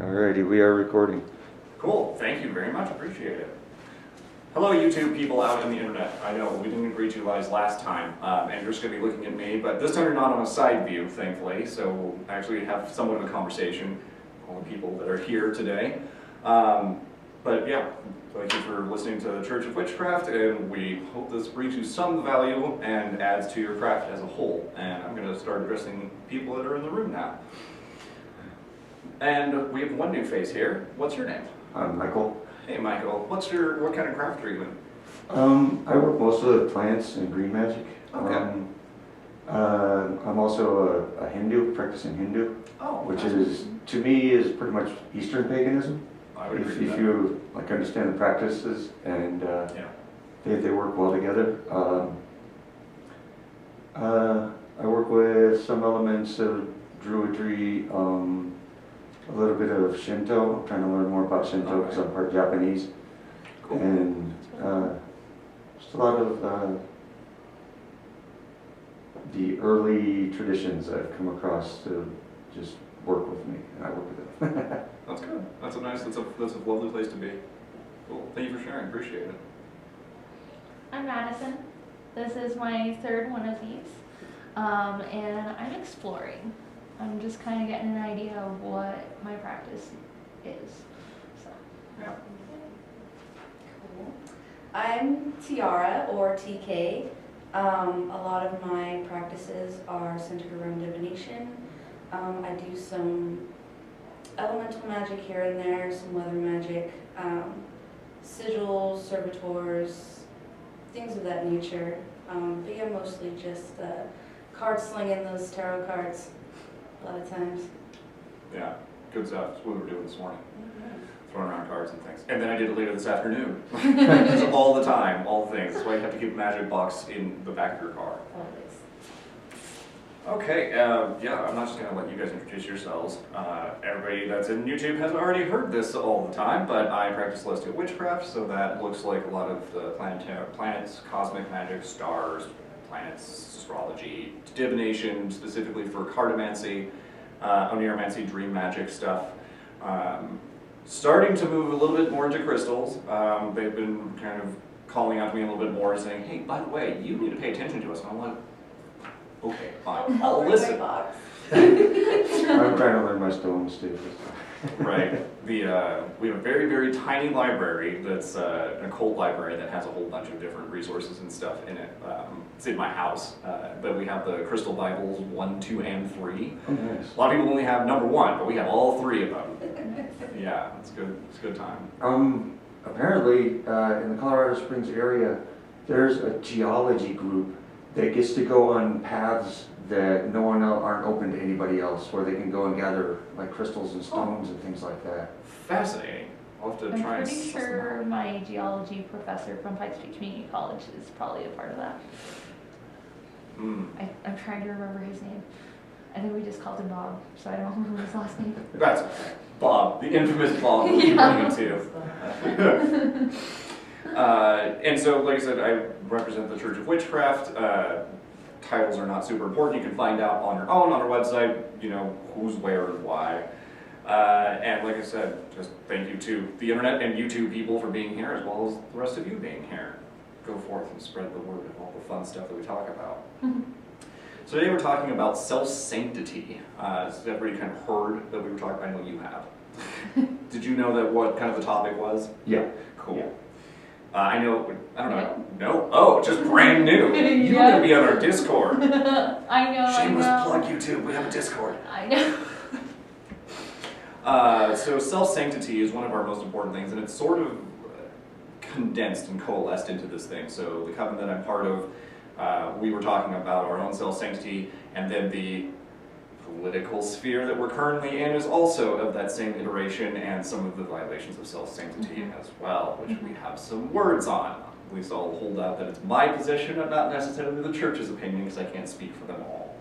Alrighty, we are recording. Cool, thank you very much, appreciate it. Hello YouTube people out on the internet. I know, we didn't agree to utilize last time, and you're just going to be looking at me, but this time you're not on a side view, thankfully, so I actually have somewhat of a conversation with all the people that are here today. But yeah, thank you for listening to the Church of Witchcraft, and we hope this brings you some value and adds to your craft as a whole. And I'm going to start addressing people that are in the room now. And we have one new face here. What's your name? I'm Michael. Hey Michael, what kind of craft are you in? I work mostly with plants and green magic. Okay. I'm also a Hindu, practicing Hindu, which is, to me, is pretty much Eastern paganism. I would agree If with that. you understand the practices and they work well together. I work with some elements of druidry, a little bit of Shinto. I'm trying to learn more about Shinto because I'm part Japanese. Cool. And just a lot of the early traditions that I've come across to just work with me, and I work with them. That's good. That's a lovely place to be. Cool. Thank you for sharing. Appreciate it. I'm Madison. This is my third one of these, and I'm exploring. I'm just kind of getting an idea of what my practice is. So. Yeah. Cool. I'm Tiara, or TK. A lot of my practices are centered around divination. I do some elemental magic here and there, some weather magic, sigils, servitors, things of that nature. But yeah, mostly just card slinging, those tarot cards a lot of times. Yeah. Good stuff. That's what we were doing this morning. Throwing around cards and things. And then I did it later this afternoon. Just all the time, all the things. That's why you have to keep a magic box in the back of your car. Always. Okay, yeah, I'm not just going to let you guys introduce yourselves. Everybody that's in YouTube has already heard this all the time, but I practice celestial witchcraft, so that looks like a lot of the planets, cosmic magic, stars, planets, astrology, divination, specifically for cartomancy, oneromancy, dream magic stuff. Starting to move a little bit more into crystals. They've been kind of calling out to me a little bit more, saying, hey, by the way, you need to pay attention to us. And I'm like, okay, fine, I'll listen. I'm trying to learn my stones too. Right. We have a very, very tiny library that's an occult library that has a whole bunch of different resources and stuff in it. It's in my house, but we have the Crystal Bibles 1, 2, and 3. Oh, nice. A lot of people only have number 1, but we have all 3 of them. Yeah, it's good. It's a good time. Apparently, in the Colorado Springs area, there's a geology group that gets to go on paths that no one else aren't open to anybody else, where they can go and gather like crystals and stones and things like that. Fascinating. I'll have to try I'm and pretty sure my geology professor from Pikes Peak Community College is probably a part of that. I'm trying to remember his name. I think we just called him Bob, so I don't remember his last name. That's okay. Bob, the infamous Bob, we'll be bringing to. And so, like I said, I represent the Church of Witchcraft. Titles are not super important. You can find out on your own on our website, you know, who's where and why. And like I said, just thank you to the internet and YouTube people for being here, as well as the rest of you being here. Go forth and spread the word of all the fun stuff that we talk about. So today we're talking about self-sanctity. Has everybody kind of heard that we were talking? I know you have. Did you know that what kind of the topic was? Yeah. Cool. Yeah. I don't know. No? Oh, just brand new. You're going to be on our Discord. I know. Shameless plug, YouTube. We have a Discord. I know. So self-sanctity is one of our most important things, and it's sort of condensed and coalesced into this thing. So the coven that I'm part of, we were talking about our own self-sanctity, and then the political sphere that we're currently in is also of that same iteration, and some of the violations of self-sanctity as well, which we have some words on. At least I'll hold out that it's my position and not necessarily the church's opinion, because I can't speak for them all.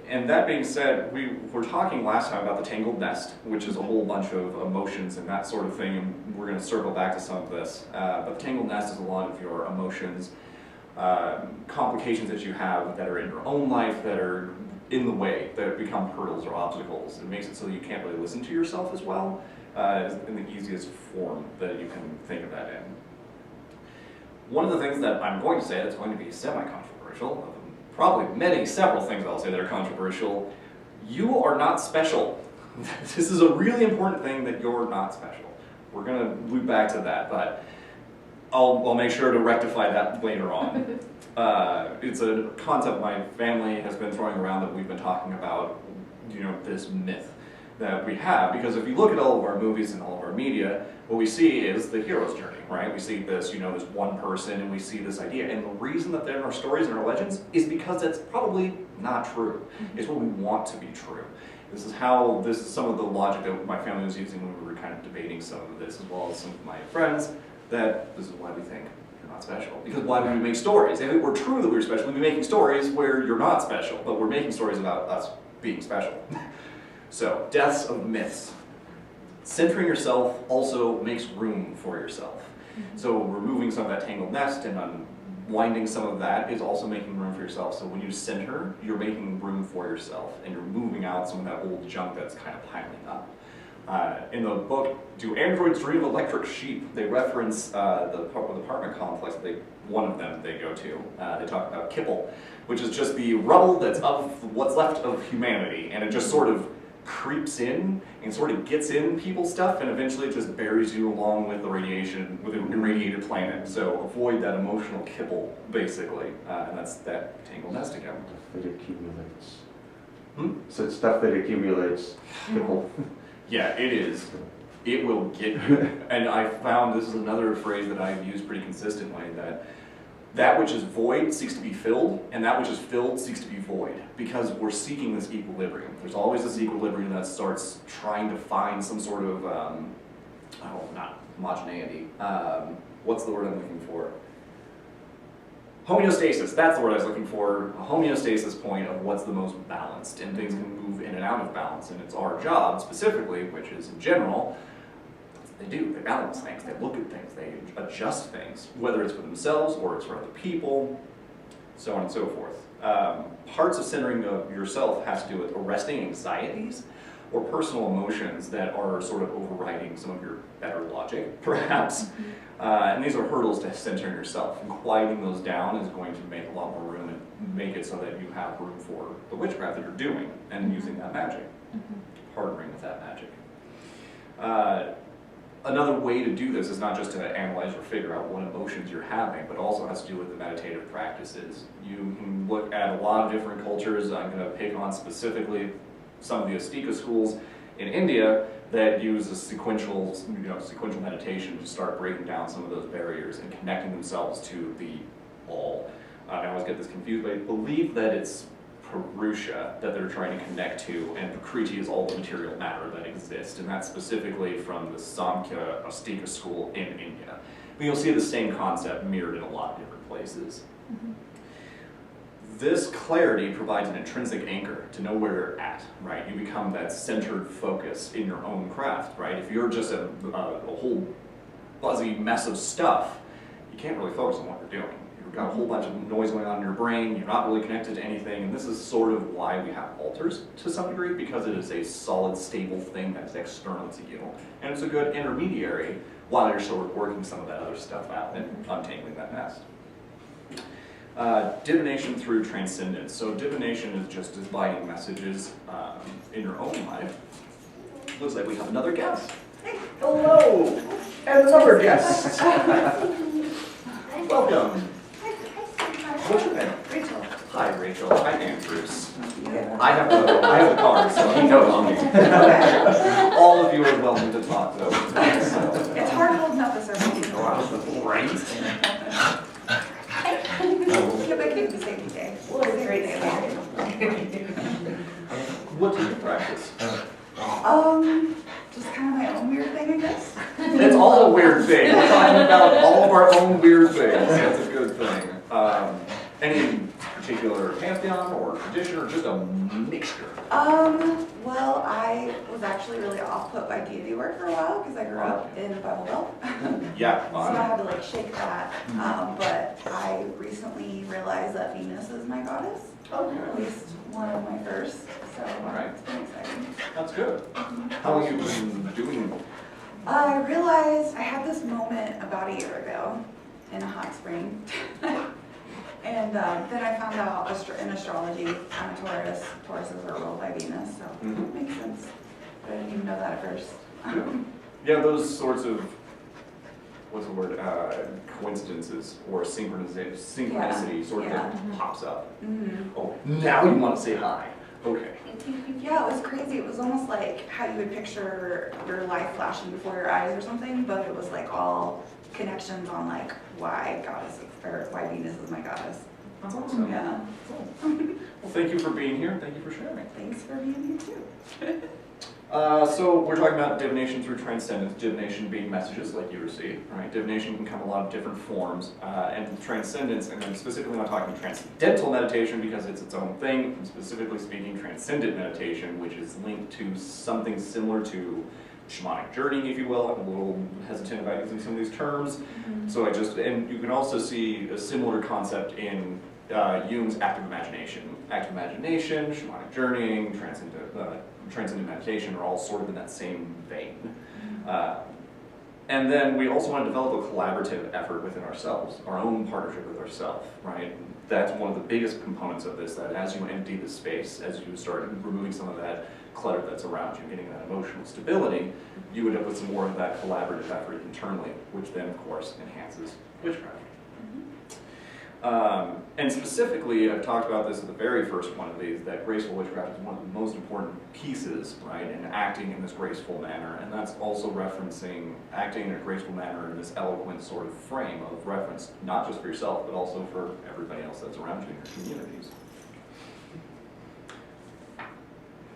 And that being said, we were talking last time about the tangled nest, which is a whole bunch of emotions and that sort of thing, and we're going to circle back to some of this. But the tangled nest is a lot of your emotions, complications that you have that are in your own life that are in the way, that become hurdles or obstacles. It makes it so that you can't really listen to yourself as well, in the easiest form that you can think of that in. One of the things that I'm going to say that's going to be semi-controversial, probably several things I'll say that are controversial, you are not special. This is a really important thing, that you're not special. We're going to loop back to that, but I'll make sure to rectify that later on. It's a concept my family has been throwing around that we've been talking about, this myth that we have. Because if you look at all of our movies and all of our media, what we see is the hero's journey, right? We see this, this one person, and we see this idea. And the reason that they're in our stories and our legends is because that's probably not true. It's what we want to be true. This is some of the logic that my family was using when we were kind of debating some of this, as well as some of my friends, that this is why we think you're not special. Because why would we make stories? If it were true that we were special, we'd be making stories where you're not special, but we're making stories about us being special. So, deaths of myths. Centering yourself also makes room for yourself. So removing some of that tangled nest and unwinding some of that is also making room for yourself. So when you center, you're making room for yourself, and you're moving out some of that old junk that's kind of piling up. In the book, Do Androids Dream of Electric Sheep? They reference the apartment complex that one of them they go to. They talk about kipple, which is just the rubble that's of what's left of humanity, and it just sort of creeps in and sort of gets in people's stuff, and eventually it just buries you along with the radiation, with an irradiated planet. So avoid that emotional kipple, basically, and that's that tangled nest again. That accumulates. So it's stuff that accumulates. Kipple. Yeah, it is. It will get you. And I found this is another phrase that I've used pretty consistently, that which is void seeks to be filled, and that which is filled seeks to be void, because we're seeking this equilibrium. There's always this equilibrium that starts trying to find some sort of, not homogeneity. What's the word I'm looking for? Homeostasis, that's the word I was looking for. A homeostasis point of what's the most balanced, and things can move in and out of balance, and it's our job specifically, which is in general, they do, they balance things, they look at things, they adjust things, whether it's for themselves or it's for other people, so on and so forth. Parts of centering of yourself has to do with arresting anxieties or personal emotions that are sort of overriding some of your better logic, perhaps. And these are hurdles to centering yourself. And quieting those down is going to make a lot more room and make it so that you have room for the witchcraft that you're doing and using that magic, partnering with that magic. Another way to do this is not just to analyze or figure out what emotions you're having, but also has to do with the meditative practices. You can look at a lot of different cultures. I'm going to pick on specifically some of the Astika schools in India that use a sequential meditation to start breaking down some of those barriers and connecting themselves to the all. I always get this confused, but I believe that it's Purusha that they're trying to connect to, and Prakriti is all the material matter that exists, and that's specifically from the Samkhya Astika school in India. But you'll see the same concept mirrored in a lot of different places. This clarity provides an intrinsic anchor to know where you're at, right? You become that centered focus in your own craft, right? If you're just a whole buzzy mess of stuff, you can't really focus on what you're doing. You've got a whole bunch of noise going on in your brain, you're not really connected to anything, and this is sort of why we have altars to some degree, because it is a solid, stable thing that's external to you. And it's a good intermediary while you're sort of working some of that other stuff out and untangling that nest. Divination through transcendence. So divination is just dividing messages in your own life. Looks like we have another guest. Hello, and another guest. Welcome. What's your name? Rachel. Hi, Rachel. Hi, Andrews. I have the card, so he knows on me. All of you are welcome to talk, though. So. It's hard holding up a ceremony. Right? Yeah, but it could be safety day. Well, it's a great day. What do you practice? Just kind of my own weird thing, I guess. It's all a weird thing. We're talking about all of our own weird things. That's a good thing. Any particular pantheon or tradition, or just a mixture? Well, I was actually really off-put by deity work for a while because I grew up in the Bible Belt. Yeah. So I had to like shake that. But I recently realized that Venus is my goddess. Okay. At least one of my first, so Right. it's been exciting. That's good. How long have you been doing? I realized I had this moment about a year ago in a hot spring. And then I found out in astrology, I'm a Taurus. Tauruses are ruled by Venus, so it makes sense. But I didn't even know that at first. Yeah, those sorts of, what's the word, coincidences or synchronicity sort of like pops up. Oh, now you want to say hi. Okay. Yeah, it was crazy. It was almost like how you would picture your life flashing before your eyes or something, but it was like all connections on like why Venus is my goddess. That's awesome. Yeah. Well, thank you for being here. Thank you for sharing. Thanks for being here too. So we're talking about divination through transcendence, divination being messages like you receive, right? Divination can come in a lot of different forms, and transcendence, and I'm specifically not talking transcendental meditation because it's its own thing. I'm specifically speaking transcendent meditation, which is linked to something similar to shamanic journeying, if you will. I'm a little hesitant about using some of these terms. So and you can also see a similar concept in Jung's active imagination. Active imagination, shamanic journeying, transcendent meditation are all sort of in that same vein. And then we also want to develop a collaborative effort within ourselves, our own partnership with ourselves, right? That's one of the biggest components of this, that as you empty the space, as you start removing some of that clutter that's around you, getting that emotional stability, you would end up with some more of that collaborative effort internally, which then, of course, enhances witchcraft. And specifically, I've talked about this at the very first one of these, that graceful witchcraft is one of the most important pieces, right, in acting in this graceful manner, and that's also referencing acting in a graceful manner in this eloquent sort of frame of reference, not just for yourself, but also for everybody else that's around you in your communities.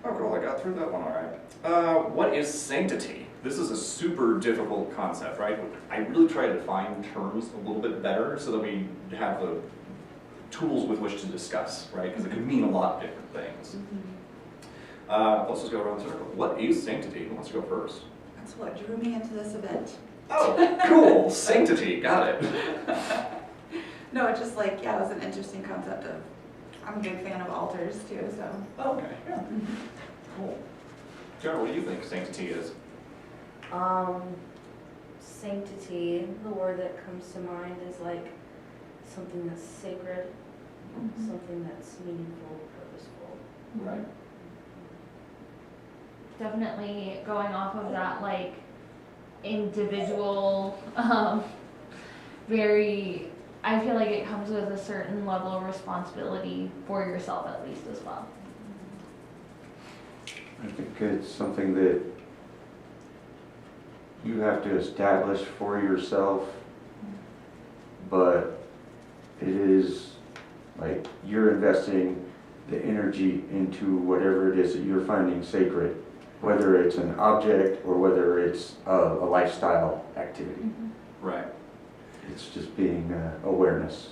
Oh, well, I got through that one all right. What is sanctity? This is a super difficult concept, right? I really try to define terms a little bit better so that we have the tools with which to discuss, right? Because it can mean a lot of different things. Let's just go around the circle. What is sanctity? Who wants to go first? That's what drew me into this event. Oh, cool. Sanctity. Got it. No, it's just like, yeah, it was an interesting concept of, I'm a big fan of altars too, so. Okay, yeah. Cool. Tara, what do you think sanctity is? Sanctity, the word that comes to mind is like something that's sacred, something that's meaningful, purposeful. Right. Definitely going off of that like individual, I feel like it comes with a certain level of responsibility for yourself at least as well. I think it's something that you have to establish for yourself, but it is like you're investing the energy into whatever it is that you're finding sacred, whether it's an object or whether it's a lifestyle activity. Right. It's just being awareness.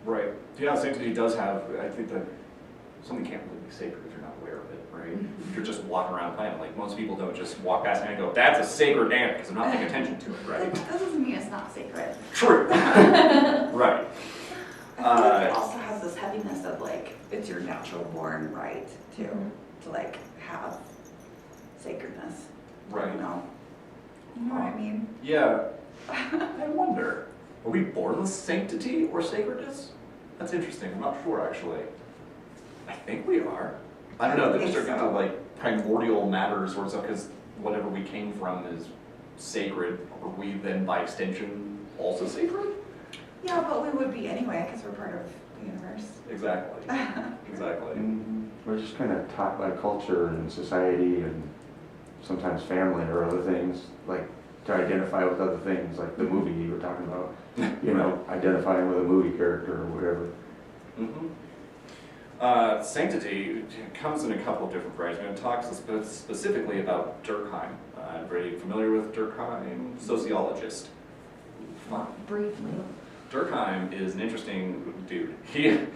Right. Yeah, sanctity does have, I think that something can't really be sacred if you're not aware of it, right? If you're just walking around playing, like most people don't just walk past and go, that's a sacred ant, because they're not paying attention to it, right? That doesn't mean it's not sacred. True. Right. I feel like it also has this heaviness of like, it's your natural born right too, to like have sacredness. Right. You know what I mean? Yeah. I wonder, are we born with sanctity or sacredness? That's interesting. I'm not sure, actually. I think we are. I don't know, there's kind of like primordial matter sort of stuff, because whatever we came from is sacred. Are we then, by extension, also sacred? Yeah, but we would be anyway, because we're part of the universe. Exactly. Exactly. We're just kind of taught by culture and society and sometimes family or other things, like to identify with other things, like the movie you were talking about, you know, identifying with a movie character or whatever. Sanctity comes in a couple of different varieties. I'm going to talk specifically about Durkheim. I'm very familiar with Durkheim, sociologist. Briefly. Durkheim is an interesting dude. He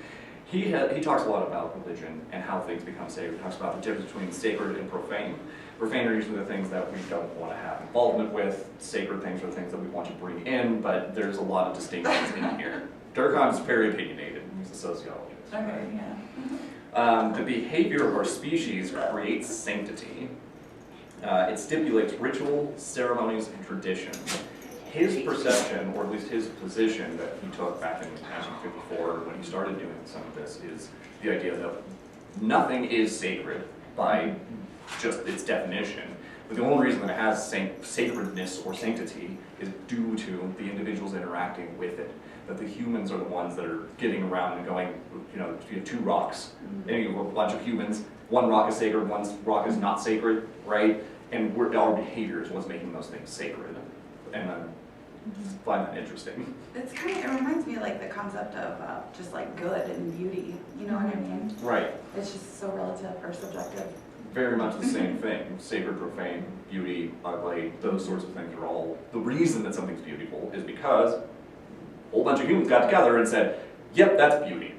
talks a lot about religion and how things become sacred. He talks about the difference between sacred and profane. Profane are usually the things that we don't want to have involvement with. Sacred things are the things that we want to bring in, but there's a lot of distinctions in here. Durkheim's very opinionated. He's a sociologist. Okay, yeah. The behavior of our species creates sanctity. It stipulates ritual, ceremonies, and tradition. His perception, or at least his position that he took back in 1954 when he started doing some of this, is the idea that nothing is sacred by just its definition. But the only reason that it has sacredness or sanctity is due to the individuals interacting with it. That the humans are the ones that are getting around and going, you know, you have two rocks, and you have a bunch of humans, one rock is sacred, one rock is not sacred, right? And our behavior is what's making those things sacred. And I find that interesting. It's kind of, it reminds me of like the concept of just like good and beauty, you know what I mean? Right. It's just so relative or subjective. Very much the same thing. Sacred, profane, beauty, ugly, those sorts of things are all, the reason that something's beautiful is because a whole bunch of humans got together and said, yep, that's beauty.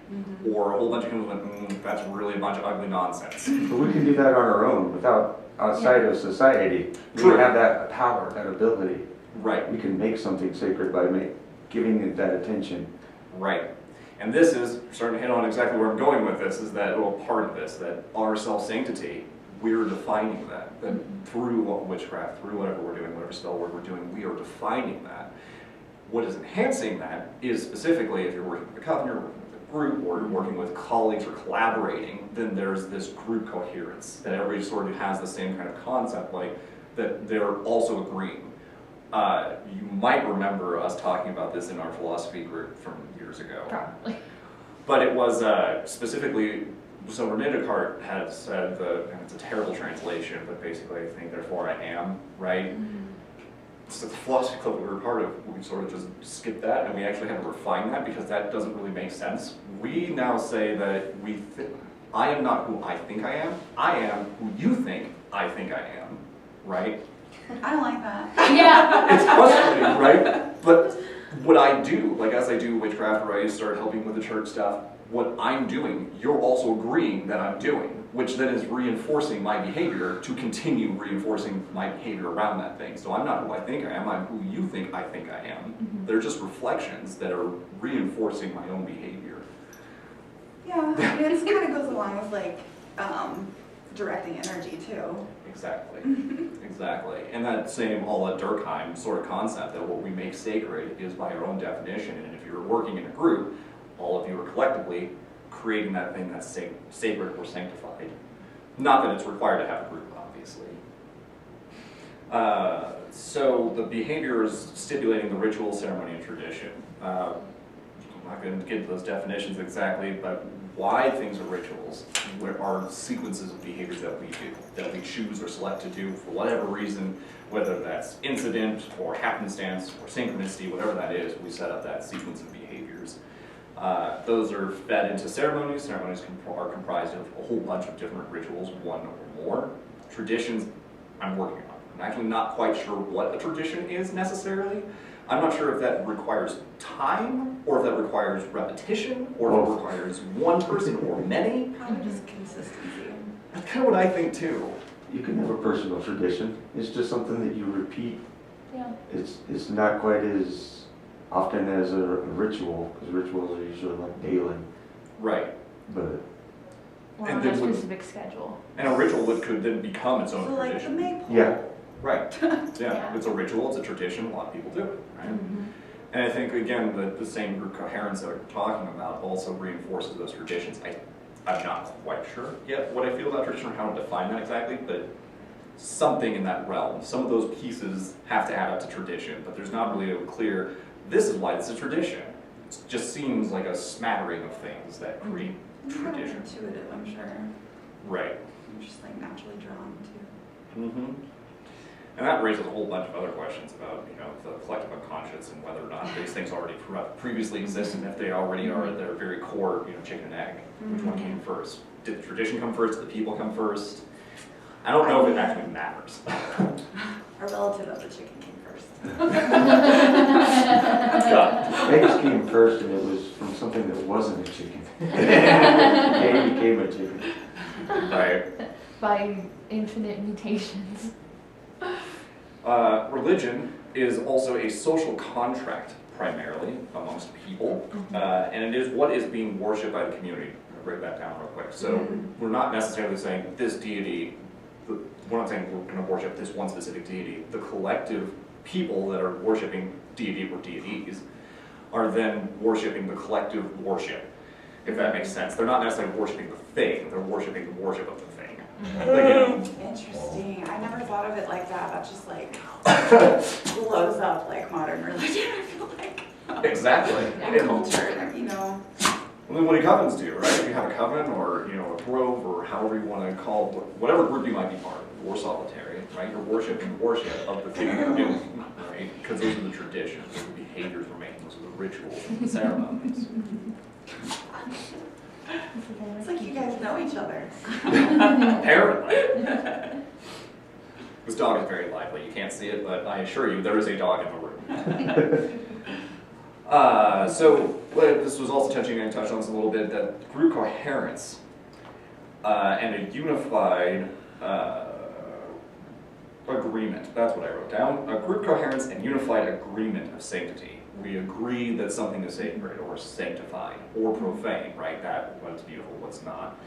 Or a whole bunch of humans went, that's really a bunch of ugly nonsense. But we can do that on our own without outside of society. True. We have that power, that ability. Right. We can make something sacred by giving it that attention. Right. And this is starting to hit on exactly where I'm going with this, is that, well, part of this, that our self-sanctity, we're defining that through witchcraft, through whatever we're doing, whatever spell work we're doing, we are defining that. What is enhancing that is specifically if you're working with a coven, you're working with a group, or you're working with colleagues or collaborating, then there's this group coherence, that everybody sort of has the same kind of concept, like that they're also agreeing. You might remember us talking about this in our philosophy group from years ago. Probably. But it was specifically, so Rene Descartes had said, and it's a terrible translation, but basically I think, therefore I am, right? So the philosophy club we were part of, we sort of just skipped that, and we actually had to refine that because that doesn't really make sense. We now say that I am not who I think I am who you think I am, right? I don't like that. Yeah. It's frustrating, right? But what I do, like as I do witchcraft, or I start helping with the church stuff, what I'm doing, you're also agreeing that I'm doing, which then is reinforcing my behavior to continue reinforcing my behavior around that thing. So I'm not who I think I am, I'm who you think I am. They're just reflections that are reinforcing my own behavior. Yeah, I mean, this kind of goes along with like directing energy too. Exactly, exactly. And that same a la Durkheim sort of concept that what we make sacred is by our own definition. And if you're working in a group, all of you are collectively creating that thing that's sacred or sanctified. Not that it's required to have a group, obviously. So the behavior is stipulating the ritual, ceremony, and tradition. I'm not going to get to those definitions exactly, but why things are rituals are sequences of behaviors that we do, that we choose or select to do for whatever reason, whether that's incident or happenstance or synchronicity, whatever that is, we set up that sequence of behaviors. Those are fed into ceremonies. Ceremonies are comprised of a whole bunch of different rituals, one or more. Traditions, I'm working on. I'm actually not quite sure what a tradition is necessarily. I'm not sure if that requires time, or if that requires repetition, or if it requires one person or many. Probably just consistency. That's kind of what I think too. You can have a personal tradition. It's just something that you repeat. Yeah. It's not quite as often as a ritual, because rituals are usually like daily. Right. But Or And on a then would- specific schedule. And a ritual could then become its own So like the tradition. maypole. yeah, Right. Yeah. Yeah. It's a ritual, it's a tradition, a lot of people do it, right? And I think, again, the same group coherence that we're talking about also reinforces those traditions. I'm not quite sure yet what I feel about tradition or how to define that exactly, but something in that realm. Some of those pieces have to add up to tradition, but there's not really a clear, this is why it's a tradition. It just seems like a smattering of things that create It's kind of tradition. intuitive, I'm sure. Right. I'm just like naturally drawn to. Mm-hmm. And that raises a whole bunch of other questions about, the collective unconscious and whether or not these things already previously exist, and if they already are at their very core, chicken and egg. Which one came first? Did the tradition come first? Did the people come first? I don't know if it actually matters. A relative of the chicken came first. eggs came first, and it was from something that wasn't a chicken. Egg became a chicken. Right. By infinite mutations. Religion is also a social contract, primarily, amongst people, and it is what is being worshipped by the community. break that down real quick. So we're not necessarily saying this deity, we're not saying we're going to worship this one specific deity. The collective people that are worshiping deity or deities are then worshiping the collective worship, if that makes sense. They're not necessarily worshiping the thing, they're worshiping the worship of the thing. Interesting. I never thought of it like that. That just like blows up like modern religion, I feel like. Exactly. And culture, you know. Well, then what do covens do, right? If you have a coven or, a grove or however you want to call it, whatever group you might be part of, or solitary, right? You're worshiping the worship of the thing you're doing, right? Because those are the traditions, those are the behaviors we're making, those are the rituals and the ceremonies. It's like you guys know each other. Apparently. This dog is very lively. You can't see it, but I assure you there is a dog in the room. So this was also touched on this a little bit, that group coherence and a unified agreement. That's what I wrote down. A group coherence and unified agreement of sanctity. We agree that something is sacred or sanctified or profane, right? That what's beautiful, what's not,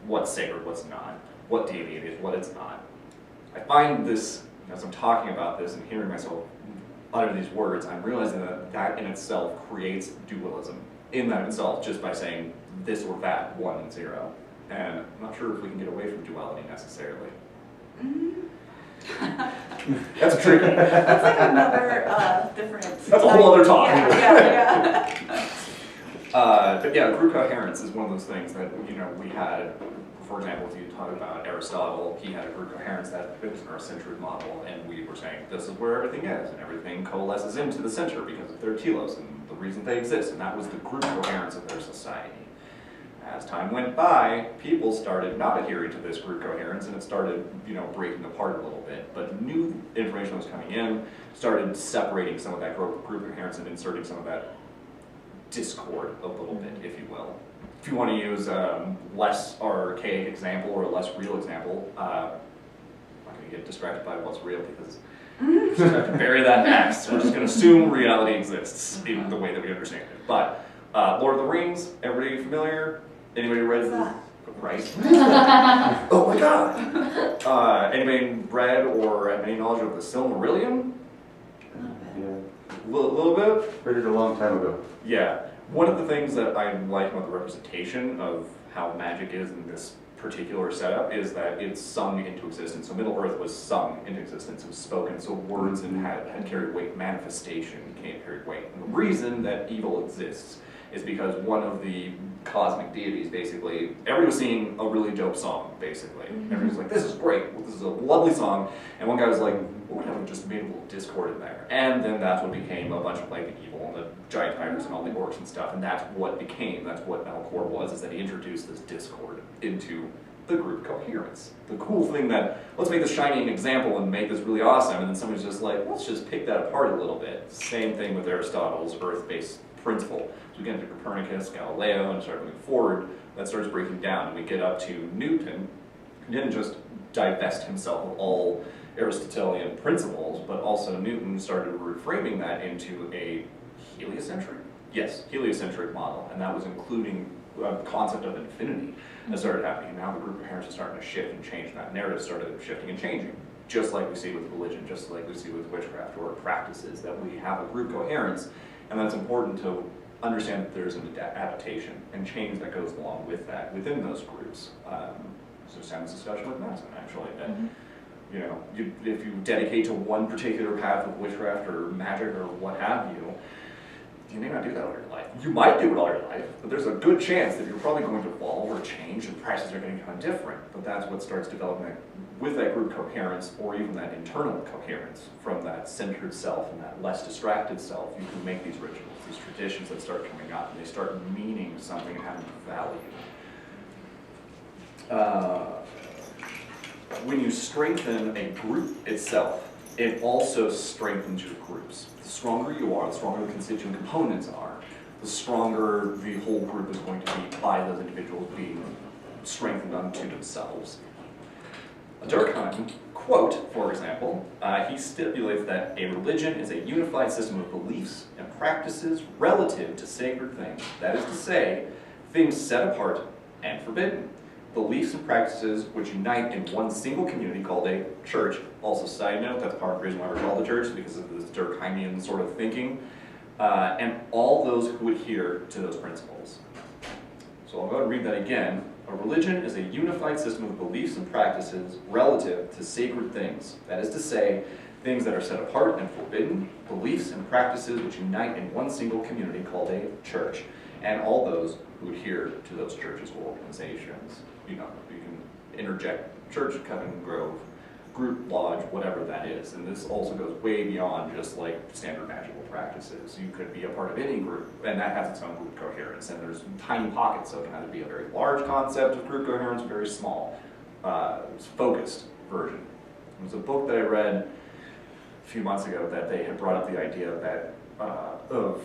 what's sacred, what's not, what deity it is, what it's not. I find this, as I'm talking about this and hearing myself utter these words, I'm realizing that that in itself creates dualism in that itself, just by saying this or that, 1 and 0. And I'm not sure if we can get away from duality necessarily. That's tricky. That's like another different. That's a whole other talk. Yeah. But yeah, group coherence is one of those things that we had. For example, if you talk about Aristotle, he had a group coherence that it was an Earth-centered model, and we were saying this is where everything is, and everything coalesces into the center because of their telos and the reason they exist, and that was the group coherence of their society. As time went by, people started not adhering to this group coherence, and it started, breaking apart a little bit. But new information that was coming in started separating some of that group coherence and inserting some of that discord a little bit, if you will. If you want to use a less archaic example or a less real example, I'm not going to get distracted by what's real because we just have to bury that past. We're just going to assume reality exists in the way that we understand it. But Lord of the Rings, everybody familiar? Anybody read this? Right? Oh my god! Anybody read or have any knowledge of the Silmarillion? Yeah. A little bit? Read it a long time ago. Yeah. One of the things that I like about the representation of how magic is in this particular setup is that it's sung into existence. So Middle Earth was sung into existence, it was spoken, so words and had carried weight, manifestation carried weight. And the reason that evil exists is because one of the cosmic deities, basically, everybody was singing a really dope song, basically. Everybody was like, this is great, this is a lovely song. And one guy was like, well, we haven't just made a little discord in there. And then that's what became a bunch of like the evil and the giant tigers and all the orcs and stuff. And that's what Melkor was, is that he introduced this discord into the group coherence. The cool thing that, let's make this shiny example and make this really awesome, and then somebody's just like, let's just pick that apart a little bit. Same thing with Aristotle's earth-based principle. So we get into Copernicus, Galileo, and start moving forward, that starts breaking down, and we get up to Newton, who didn't just divest himself of all Aristotelian principles, but also Newton started reframing that into a heliocentric? Yes, heliocentric model, and that was including the concept of infinity that started happening. And now the group coherence is starting to shift and change, and that narrative started shifting and changing, just like we see with religion, just like we see with witchcraft or practices, that we have a group coherence, and that's important to understand that there's an adaptation and change that goes along with that within those groups. So Sam's discussion with Madison, actually, that if you dedicate to one particular path of witchcraft or magic or what have you, you may not do that all your life. You might do it all your life, but there's a good chance that you're probably going to evolve or change and practices are going to become different. But that's what starts developing with that group coherence, or even that internal coherence from that centered self and that less distracted self. You can make these rituals, these traditions that start coming up, and they start meaning something and having value. When you strengthen a group itself, it also strengthens your groups. The stronger you are, the stronger the constituent components are, the stronger the whole group is going to be by those individuals being strengthened unto themselves. Durkheim, quote, for example, he stipulates that a religion is a unified system of beliefs and practices relative to sacred things. That is to say, things set apart and forbidden. Beliefs and practices which unite in one single community called a church. Also, side note, that's part of the reason why we're called the church, because of this Durkheimian sort of thinking. And all those who adhere to those principles. So I'll go ahead and read that again. A religion is a unified system of beliefs and practices relative to sacred things. That is to say, things that are set apart and forbidden, beliefs and practices which unite in one single community called a church, and all those who adhere to those churches or organizations. You can interject church, covenant, grove, group, lodge, whatever that is. And this also goes way beyond just like standard magical practices. You could be a part of any group, and that has its own group coherence. And there's tiny pockets, so it can either be a very large concept of group coherence, very small, focused version. There's a book that I read a few months ago that they had brought up the idea that of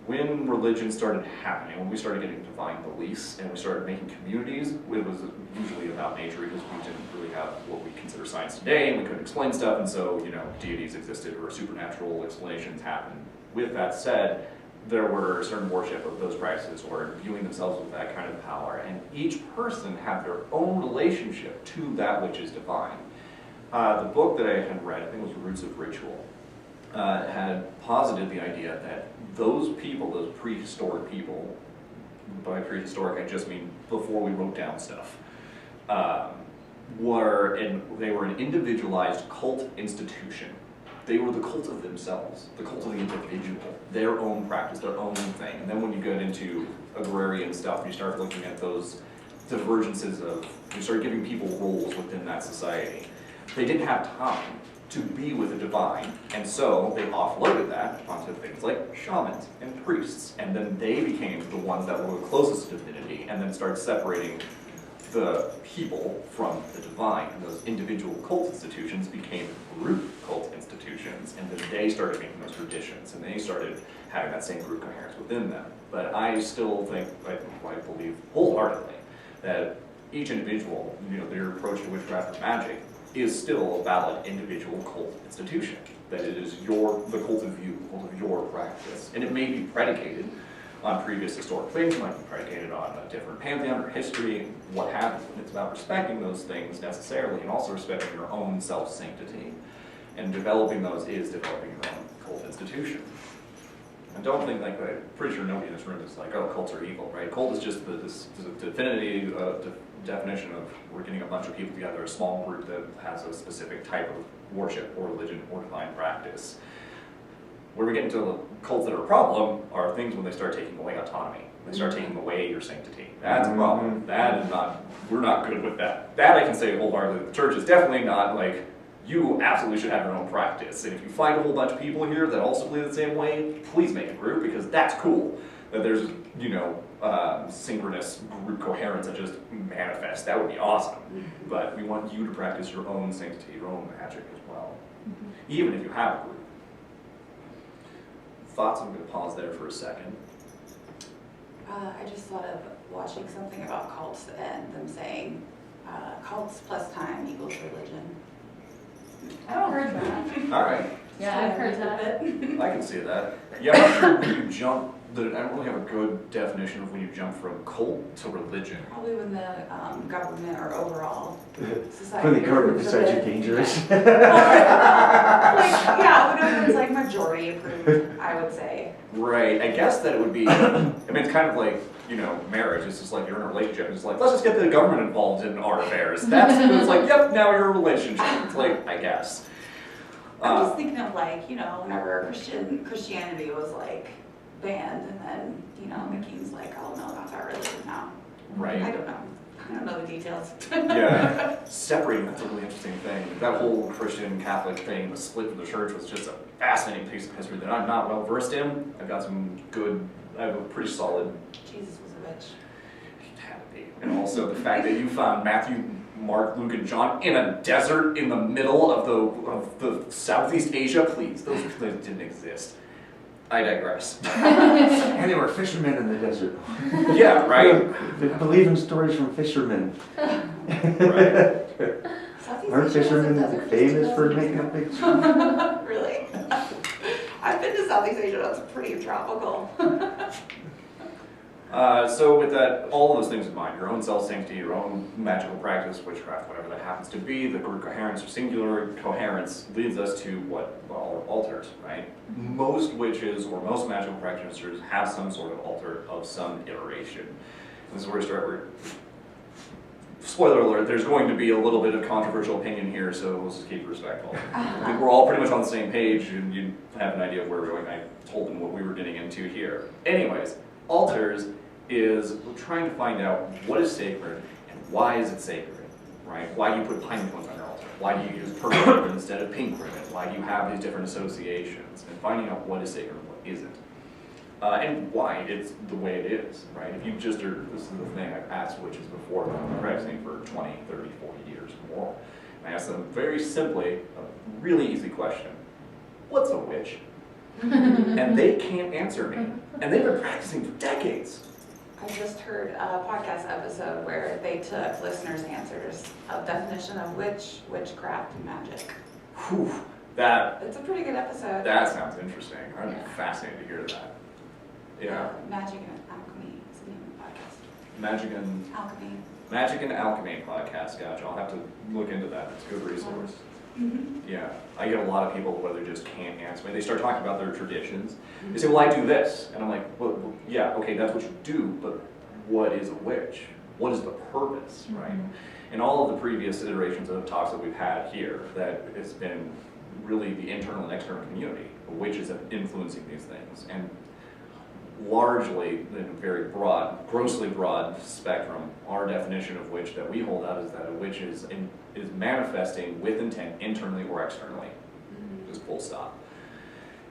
when religion started happening, when we started getting divine beliefs and we started making communities, it was usually about nature because we didn't really have what we consider science today and we couldn't explain stuff, and so, deities existed or supernatural explanations happened. With that said, there were certain worship of those practices or viewing themselves with that kind of power, and each person had their own relationship to that which is divine. The book that I had read, I think it was Roots of Ritual, had posited the idea that those people, those prehistoric people, by prehistoric I just mean before we wrote down stuff, they were an individualized cult institution. They were the cult of themselves, the cult of the individual, their own practice, their own thing. And then when you get into agrarian stuff, you start looking at those divergences you start giving people roles within that society. They didn't have time to be with the divine, and so they offloaded that onto things like shamans and priests, and then they became the ones that were the closest to divinity, and then started separating the people from the divine, and those individual cult institutions became group cult institutions, and then they started making those traditions, and they started having that same group coherence within them. But I still think, I believe wholeheartedly, that each individual, their approach to witchcraft or magic is still a valid individual cult institution. That it is the cult of you, the cult of your practice. And it may be predicated on previous historic things, it might be predicated on a different pantheon or history, what have you. And it's about respecting those things necessarily, and also respecting your own self-sanctity. And developing those is developing your own cult institution. And don't think I'm pretty sure nobody in this room is like, oh, cults are evil, right? Cult is just this definition of we're getting a bunch of people together, a small group that has a specific type of worship or religion or divine practice. Where we get into cults that are a problem are things when they start taking away autonomy. They start taking away your sanctity. That's a problem. That is not, we're not good with that. That I can say wholeheartedly. The church is definitely not like, you absolutely should have your own practice. And if you find a whole bunch of people here that also believe the same way, please make a group, because that's cool. That there's, synchronous group coherence that just manifests. That would be awesome. But we want you to practice your own sanctity, your own magic as well, even if you have a group. Thoughts? I'm going to pause there for a second. I just thought of watching something about cults and them saying cults plus time equals religion. I've heard that. All right. Yeah, I've heard that. I can see that. Yeah, I'm not sure when you jump. I don't really have a good definition of when you jump from cult to religion. Probably when the government or overall society. When the government decides you're dangerous. Whenever it's like majority approved, I would say. Right. I guess that it would be. I mean, it's kind of like marriage. It's just like you're in a relationship. It's like let's just get the government involved in our affairs. It's like yep, now you're a relationship. It's like I guess. I'm just thinking of whenever Christianity was banned, and then the king's like, oh no, that's our religion now. Right. I don't know the details. Yeah, separating, that's a really interesting thing. That whole Christian Catholic thing, the split from the church, was just a fascinating piece of history that I'm not well versed in. I have a pretty solid. Jesus was a witch. He had to be. And also the fact that you found Matthew, Mark, Luke, and John in a desert in the middle of the Southeast Asia, please, those didn't exist. I digress. And they were fishermen in the desert. Yeah, right? They believe in stories from fishermen. Right. Aren't fishermen famous for making up big stories? Really? I've been to Southeast Asia, that's pretty tropical. So with that, all of those things in mind, your own self-sanctity, your own magical practice, witchcraft, whatever that happens to be, the word coherence or singular coherence leads us to what are altars, right? Most witches or most magical practitioners have some sort of altar of some iteration. This is where we start. Spoiler alert, there's going to be a little bit of controversial opinion here, so let's just keep it respectful. I think we're all pretty much on the same page, and you have an idea of where we're going. I told them what we were getting into here. Anyways, altars is we're trying to find out what is sacred and why is it sacred, right? Why do you put pine cones on your altar? Why do you use purple ribbon instead of pink ribbon? Why do you have these different associations? And finding out what is sacred and what isn't. And why it's the way it is, right? If you just are, this is the thing I've asked witches before, I've been practicing for 20, 30, 40 years or more. And I asked them very simply, a really easy question. What's a witch? And they can't answer me. And they've been practicing for decades. I just heard a podcast episode where they took listeners' answers of definition of witchcraft, and magic. Whew, that It's a pretty good episode. That sounds interesting. I'm Yeah. fascinated to hear that. Yeah. Magic and Alchemy is the name of the podcast. Magic Alchemy. and Alchemy podcast. Gotcha. I'll have to look into that. It's a good resource. Mm-hmm. Yeah. I get a lot of people where they just can't answer me. They start talking about their traditions. They say, well, I do this. And I'm like, well, yeah, okay, that's what you do, but what is a witch? What is the purpose, right? In all of the previous iterations of talks that we've had here, that it's been really the internal and external community, witches have influencing these things. And largely, in a very broad, grossly broad spectrum, our definition of witch that we hold out is that a witch is manifesting with intent internally or externally. Just full stop.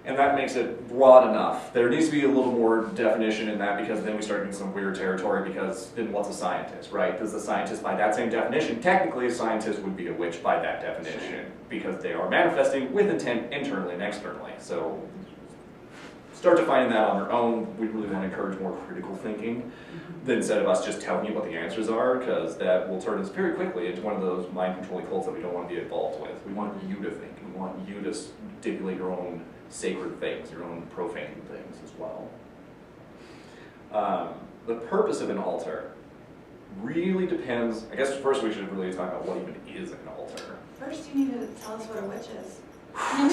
And that makes it broad enough. There needs to be a little more definition in that, because then we start getting some weird territory, because then what's a scientist, right? Does the scientist, by that same definition, technically a scientist would be a witch by that definition, because they are manifesting with intent internally and externally. So start defining that on our own. We really want to encourage more critical thinking instead of us just telling you what the answers are, because that will turn us very quickly into one of those mind-controlling cults that we don't want to be involved with. We want you to think. We want you to stipulate your own sacred things, your own profane things as well. The purpose of an altar really depends. I guess first we should really talk about what even is an altar. First, you need to tell us what a witch is. What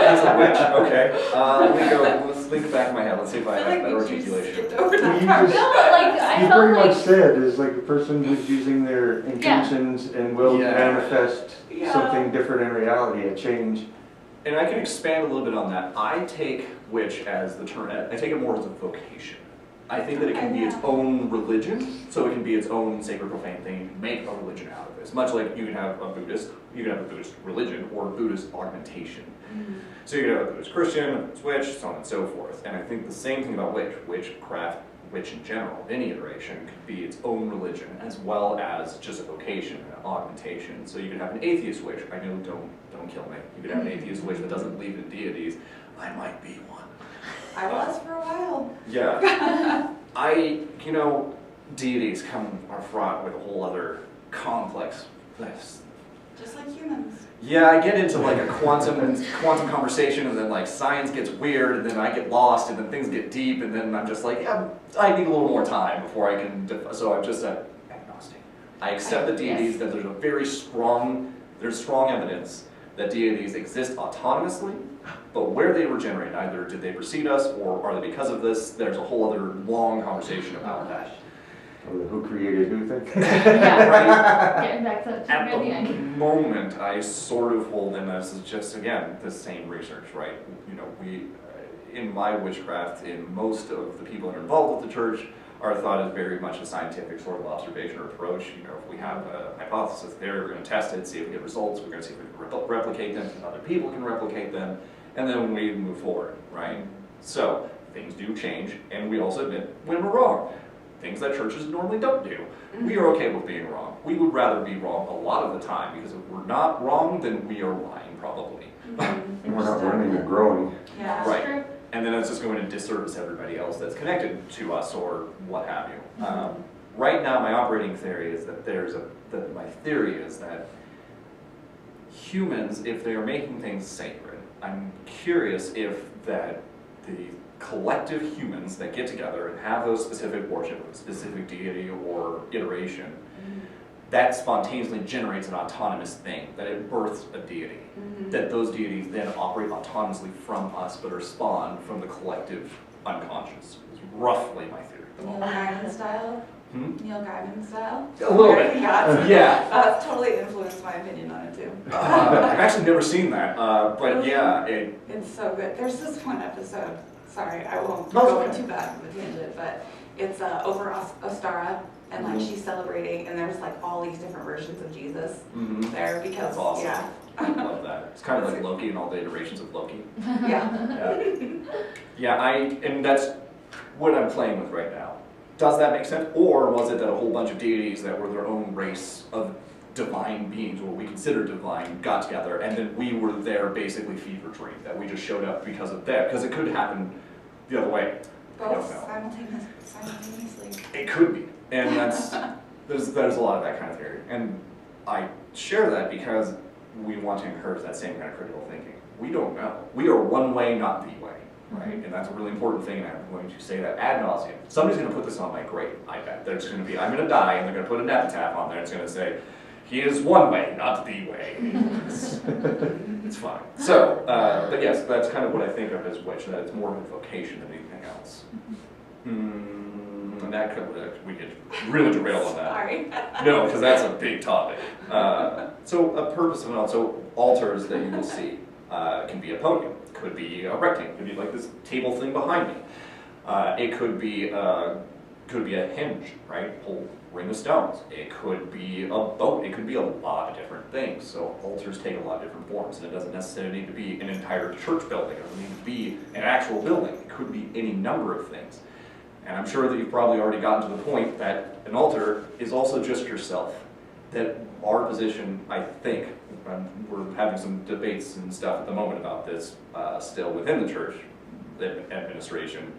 is a witch? Okay. Let me go. Let's think back in my head. Let's see if I have better articulation. Over that You part. just- No, like, I You felt pretty like, much said is like a person who's using their intentions and will Yeah. manifest Yeah. something different in reality, a change. And I can expand a little bit on that. I take witch as the term, I take it more as a vocation. I think that it can be its own religion, so it can be its own sacred profane thing. You can make a religion out of it. It's much like you can have a Buddhist, you can have a Buddhist religion or a Buddhist augmentation. So you can have a Buddhist Christian, a Buddhist witch, so on and so forth. And I think the same thing about witchcraft, witch in general, any iteration, could be its own religion as well as just a vocation, an augmentation. So you could have an atheist witch. I know, don't kill me. You could have an atheist witch that doesn't believe in deities. I might be one. I was for a while. Yeah. Deities are fraught with a whole other complex list. Just like humans. Yeah, I get into like a quantum conversation, and then like science gets weird, and then I get lost, and then things get deep, and then I'm just like, yeah, I need a little more time before I can. So I'm just agnostic. I accept the deities, that there's strong evidence that deities exist autonomously, but where they were generated, either did they precede us, or are they because of this? There's a whole other long conversation about that. Or who created who thing? yeah, Right. getting back to that At at the the end. moment, I sort of hold them as just, again, the same research, right? In my witchcraft, in most of the people that are involved with the church, our thought is very much a scientific sort of observation or approach. If we have a hypothesis there, we're going to test it, see if we get results, we're going to see if we can replicate them, if other people can replicate them, and then we move forward, right? So, things do change, and we also admit when we're wrong. Things that churches normally don't do. We are okay with being wrong. We would rather be wrong a lot of the time, because if we're not wrong, then we are lying, probably. And we're not learning or growing. Yeah. Right. True. And then it's just going to disservice everybody else that's connected to us or what have you. Right now, my operating theory is that my theory is that humans, if they are making things sacred, I'm curious if that the collective humans that get together and have those specific worship of a specific deity or iteration, that spontaneously generates an autonomous thing, that it births a deity. That those deities then operate autonomously from us, but are spawned from the collective unconscious. It's roughly my theory. Neil Gaiman style? Neil Gaiman style? A little bit. Yeah. That's totally influenced my opinion on it too. I've actually never seen that, but yeah. It's so good. There's this one episode, sorry, I won't That's go okay. too bad of a tangent, but it's over Ostara, and like she's celebrating, and there's like all these different versions of Jesus there because, That's awesome. yeah. I love that. It's kind of like Loki and all the iterations of Loki. Yeah. Yeah, and that's what I'm playing with right now. Does that make sense? Or was it that a whole bunch of deities that were their own race of divine beings, or what we consider divine, got together, and then we were there basically fever dream, that we just showed up because of that? Because it could happen the other way. I don't Both know. simultaneously. It could be, and there's a lot of that kind of theory, and I share that because we want to encourage that same kind of critical thinking. We don't know. We are one way, not the way, right? And that's a really important thing, and I'm going to say that ad nauseum. Somebody's going to put this on my grave, I bet. There's going to be, I'm going to die, and they're going to put an epitaph on there, and it's going to say, he is one way, not the way. It's fine. So, but yes, that's kind of what I think of as witch, that it's more of a vocation than anything else. And that could, we could really derail on that. Sorry. No, because that's a big topic. So a purpose of an altar, so altars that you will see can be a podium, could be a rectangle, could be like this table thing behind me. It could be a hinge, right? Whole ring of stones. It could be a boat. It could be a lot of different things. So altars take a lot of different forms, and it doesn't necessarily need to be an entire church building. It doesn't need to be an actual building. It could be any number of things. And I'm sure that you've probably already gotten to the point that an altar is also just yourself. That our position, I think, we're having some debates and stuff at the moment about this still within the church administration,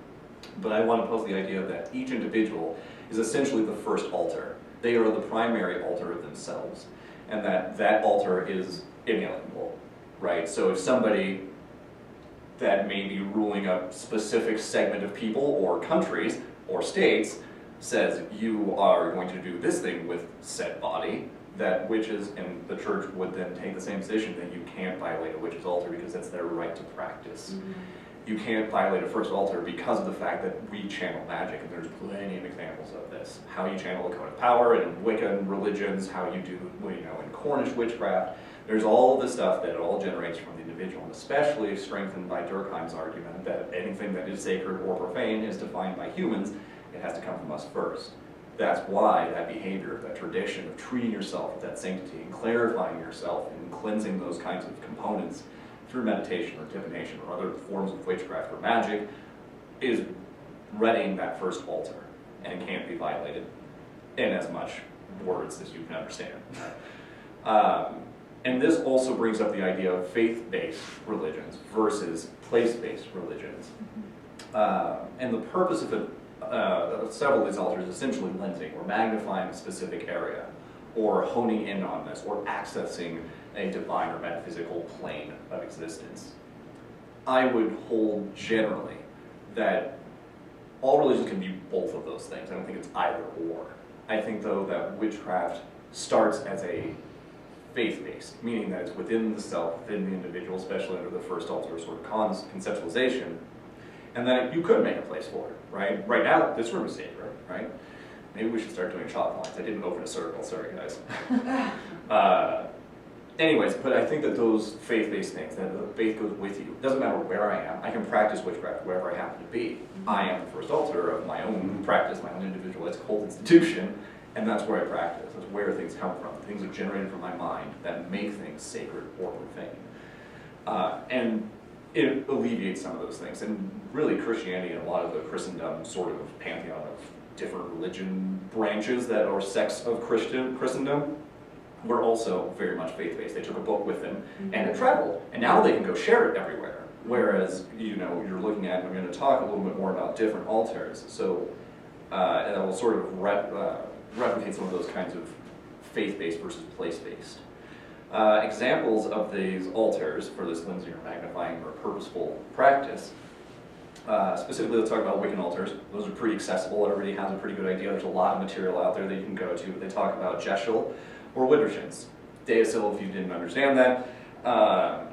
but I want to pose the idea that each individual is essentially the first altar. They are the primary altar of themselves, and that altar is inalienable, right? So if somebody that may be ruling a specific segment of people or countries or states says you are going to do this thing with said body, that witches and the church would then take the same position that you can't violate a witch's altar because that's their right to practice. You can't violate a first altar because of the fact that we channel magic, and there's plenty of examples of this. How you channel a cone of power in Wiccan religions, how you do, in Cornish witchcraft. There's all of the stuff that it all generates from the individual, and especially strengthened by Durkheim's argument that anything that is sacred or profane is defined by humans. It has to come from us first. That's why that behavior, that tradition of treating yourself with that sanctity and clarifying yourself and cleansing those kinds of components through meditation or divination or other forms of witchcraft or magic is readying that first altar, and it can't be violated in as much words as you can understand. And this also brings up the idea of faith-based religions versus place-based religions. And the purpose of several of these altars is essentially lensing or magnifying a specific area, or honing in on this, or accessing a divine or metaphysical plane of existence. I would hold generally that all religions can be both of those things. I don't think it's either or. I think, though, that witchcraft starts as a faith-based, meaning that it's within the self, within the individual, especially under the first altar sort of conceptualization, and that you could make a place for it, right? Right now, this room is sacred, right? Maybe we should start doing chalk lines. I didn't open a circle, sorry guys. Anyways, but I think that those faith-based things, that the faith goes with you. It doesn't matter where I am. I can practice witchcraft wherever I happen to be. I am the first altar of my own practice, my own individual cult institution, and that's where I practice. That's where things come from. Things are generated from my mind that make things sacred or profane. And it alleviates some of those things. And really Christianity and a lot of the Christendom sort of pantheon of different religion branches that are sects of Christendom were also very much faith-based. They took a book with them and it traveled. And now they can go share it everywhere. Whereas, you're looking at, and I'm going to talk a little bit more about different altars. So, and I will sort of replicate some of those kinds of faith-based versus place-based. Examples of these altars for this lensing or magnifying or purposeful practice Specifically, let's talk about Wiccan altars. Those are pretty accessible. Everybody has a pretty good idea. There's a lot of material out there that you can go to. They talk about Jeshul or Widdershins. Deicil, if you didn't understand that.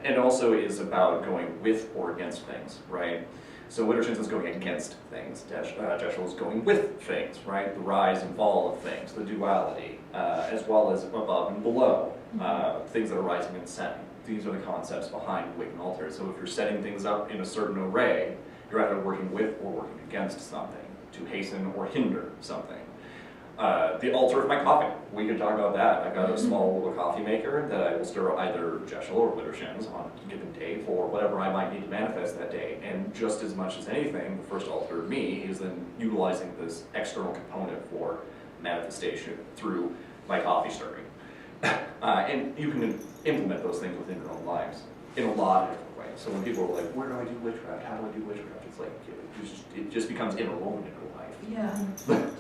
And also is about going with or against things, right? So Widdershins is going against things. Jeshul is going with things, right? The rise and fall of things, the duality, as well as above and below, things that are rising and setting. These are the concepts behind Wiccan altars. So if you're setting things up in a certain array, you're either working with or working against something to hasten or hinder something. The altar of my coffee. We could talk about that. I've got a small little coffee maker that I will stir either Jeshul or Widdershins on a given day for whatever I might need to manifest that day. And just as much as anything, the first altar of me is then utilizing this external component for manifestation through my coffee stirring. And you can implement those things within your own lives in a lot of different ways. So when people are like, where do I do witchcraft? How do I do witchcraft? It's like, it just becomes interwoven into your life. Yeah,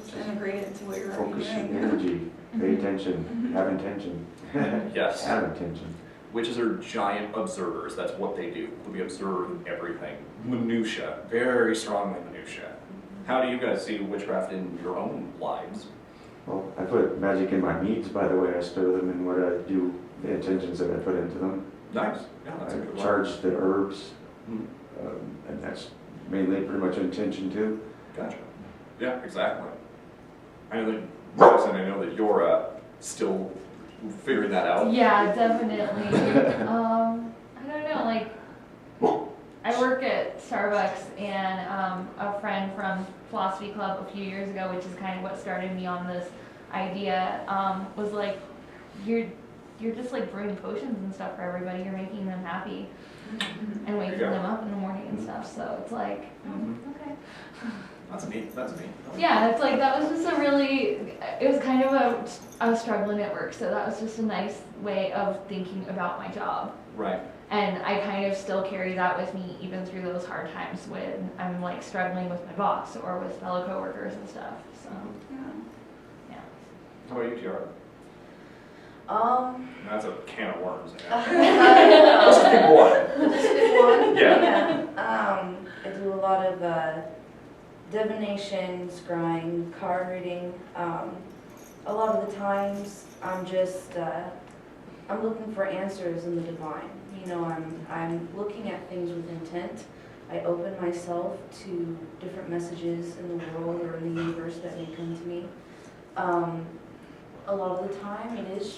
just integrate it into what you're already Focus your doing. energy, pay attention, have intention. Yes. Have intention. Witches are giant observers. That's what they do. We observe everything. Minutia, very strongly minutia. How do you guys see witchcraft in your own lives? Well, I put magic in my meats, by the way. I stir them and what I do, the intentions that I put into them. Nice. Yeah, that's a good I one. charge the herbs, Mhm. and that's mainly pretty much intention too. Gotcha. Yeah, exactly. I know that, Madison, I know that you're still figuring that out. Yeah, definitely. I don't know, like, I work at Starbucks, and a friend from Philosophy Club a few years ago, which is kind of what started me on this idea, was like, you're just like brewing potions and stuff for everybody. You're making them happy and waking There you go. them up in the morning and stuff. So it's like, okay. That's neat. That's neat. Yeah, it's like that was just a really, it was kind of a struggling at work. So that was just a nice way of thinking about my job. Right. And I kind of still carry that with me even through those hard times when I'm like struggling with my boss or with fellow coworkers and stuff. So, yeah. How about you, Tiara? That's a can of worms. Just Let's pick one. pick one? Yeah. I do a lot of divination, scrying, card reading. A lot of the times I'm just I'm looking for answers in the divine. You know, I'm looking at things with intent. I open myself to different messages in the world or in the universe that may come to me. A lot of the time it is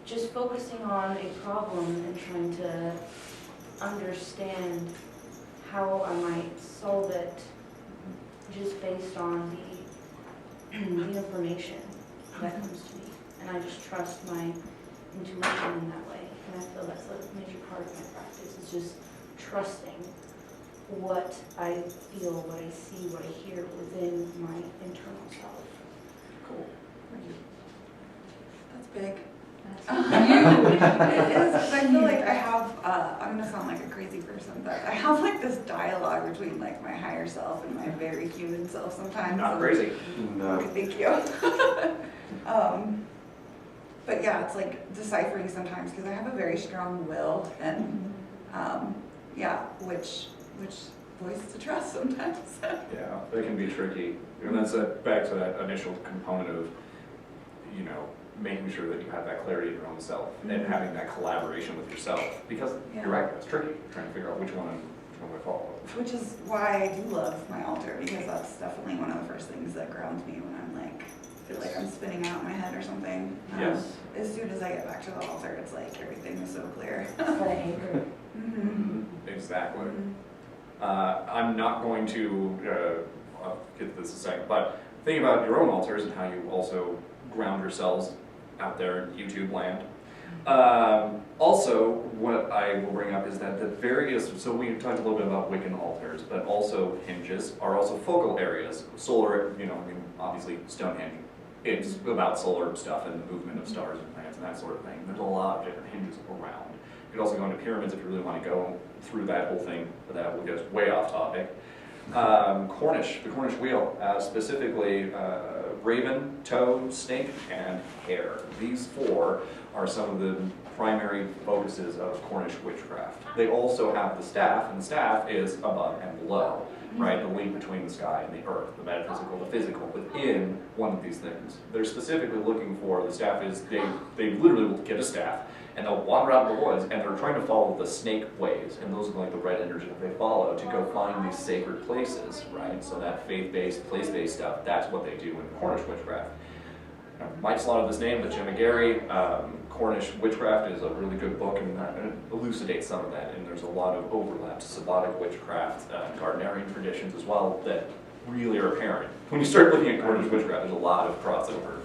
just focusing on a problem and trying to understand how I might solve it just based on the information that comes to me. And I just trust my intuition in that way. And I feel that's a major part of my practice, is just trusting what I feel, what I see, what I hear within my internal self. Cool. That's big. That's Huge. It is, 'cause I feel like I have, I'm gonna sound like a crazy person, but I have like this dialogue between like my higher self and my very human self sometimes. Not And- crazy. No. Okay, thank you. But yeah, it's like deciphering sometimes because I have a very strong will and yeah, which voice to trust sometimes. Yeah, they can be tricky. And that's back to that initial component of, you know, making sure that you have that clarity in your own self and having that collaboration with yourself. Because Yeah. you're right, it's tricky. Trying to figure out which one we follow. Which is why I do love my altar, because that's definitely one of the first things that grounds me when I'm like, feel like I'm spinning out in my head or something. Yes. As soon as I get back to the altar, it's like everything is so clear. It's that anchor. Exactly. I'm not going to I'll get to this in a second, but think about your own altars and how you also ground yourselves out there in YouTube land. Also, what I will bring up is that the various, so we talked a little bit about Wiccan altars, but also hinges are also focal areas. Solar, you know, I mean, obviously Stonehenge, it's about solar stuff and the movement of stars and planets and that sort of thing. There's a lot of different hinges around. You could also go into pyramids if you really want to go through that whole thing, but that will get way off topic. The Cornish wheel, specifically raven, toad, snake, and hare. These 4 are some of the primary focuses of Cornish witchcraft. They also have the staff, and the staff is above and below, right? The link between the sky and the earth, the metaphysical, the physical, within one of these things. They're specifically looking for, the staff is, they literally will get a staff, and they'll wander out in the woods, and they're trying to follow the snake ways, and those are like the red energy that they follow to go find these sacred places, right? So that faith-based, place-based stuff, that's what they do in Cornish witchcraft. Might slaughter this name, but Jim McGarry, Cornish Witchcraft is a really good book and it elucidates some of that, and there's a lot of overlaps, Sabbatic witchcraft, Gardnerian traditions as well, that really are apparent. When you start looking at Cornish witchcraft, there's a lot of crossover.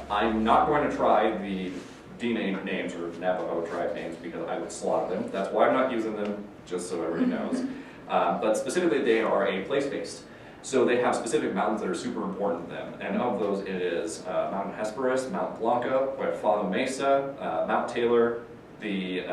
I'm not going to try the D-name names or Navajo tribe names because I would slaughter them. That's why I'm not using them, just so everybody knows. But specifically, they are a place-based. So they have specific mountains that are super important to them, and of those it is Mount Hesperus, Mount Blanca, Huerfano Mesa, Mount Taylor, the